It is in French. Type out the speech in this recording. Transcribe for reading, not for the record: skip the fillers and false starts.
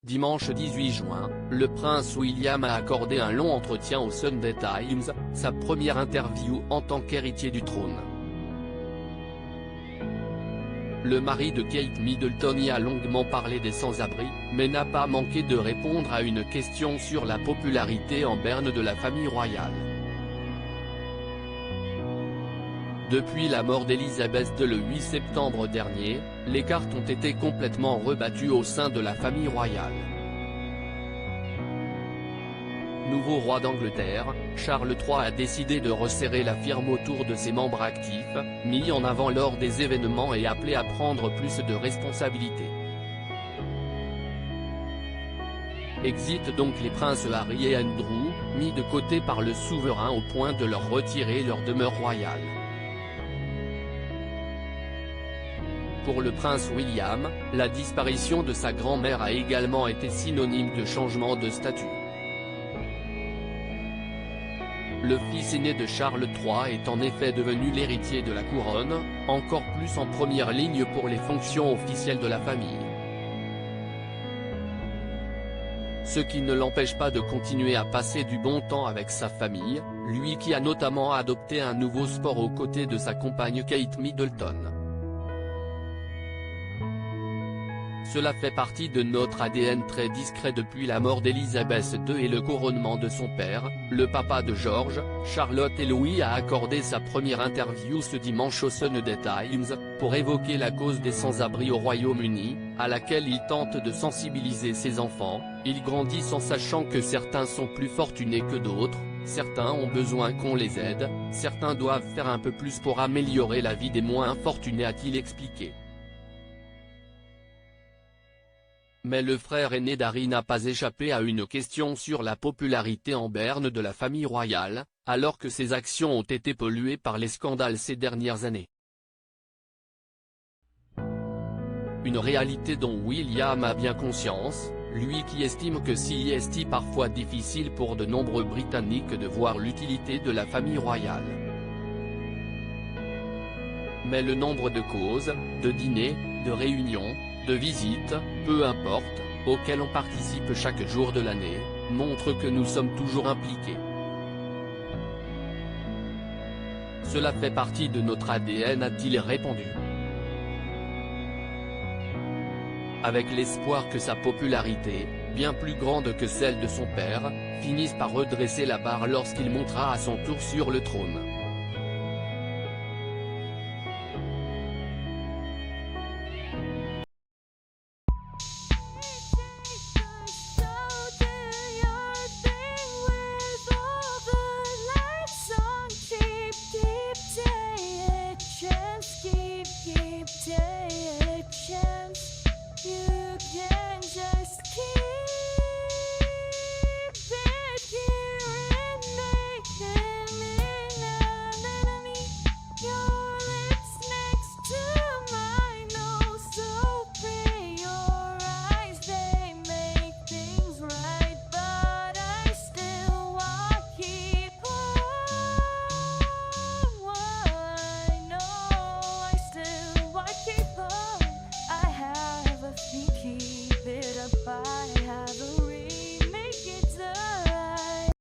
Dimanche 18 juin, le prince William a accordé un long entretien au Sunday Times, sa première interview en tant qu'héritier du trône. Le mari de Kate Middleton y a longuement parlé des sans-abri, mais n'a pas manqué de répondre à une question sur la popularité en berne de la famille royale. Depuis la mort d'Elisabeth le 8 septembre dernier, les cartes ont été complètement rebattues au sein de la famille royale. Nouveau roi d'Angleterre, Charles III a décidé de resserrer la firme autour de ses membres actifs, mis en avant lors des événements et appelé à prendre plus de responsabilités. Exit donc les princes Harry et Andrew, mis de côté par le souverain au point de leur retirer leur demeure royale. Pour le prince William, la disparition de sa grand-mère a également été synonyme de changement de statut. Le fils aîné de Charles III est en effet devenu l'héritier de la couronne, encore plus en première ligne pour les fonctions officielles de la famille. Ce qui ne l'empêche pas de continuer à passer du bon temps avec sa famille, lui qui a notamment adopté un nouveau sport aux côtés de sa compagne Kate Middleton. Cela fait partie de notre ADN très discret depuis la mort d'Elisabeth II et le couronnement de son père, le papa de George, Charlotte et Louis a accordé sa première interview ce dimanche au Sunday Times, pour évoquer la cause des sans-abri au Royaume-Uni, à laquelle il tente de sensibiliser ses enfants. Ils grandissent en sachant que certains sont plus fortunés que d'autres, certains ont besoin qu'on les aide, certains doivent faire un peu plus pour améliorer la vie des moins fortunés, a-t-il expliqué. Mais le frère aîné d'Harry n'a pas échappé à une question sur la popularité en berne de la famille royale, alors que ses actions ont été polluées par les scandales ces dernières années. Une réalité dont William a bien conscience, lui qui estime que c'est parfois difficile pour de nombreux Britanniques de voir l'utilité de la famille royale. Mais le nombre de causes, de dîners, de réunions, de visites, peu importe, auxquelles on participe chaque jour de l'année, montre que nous sommes toujours impliqués. Cela fait partie de notre ADN, a-t-il répondu. Avec l'espoir que sa popularité, bien plus grande que celle de son père, finisse par redresser la barre lorsqu'il montera à son tour sur le trône.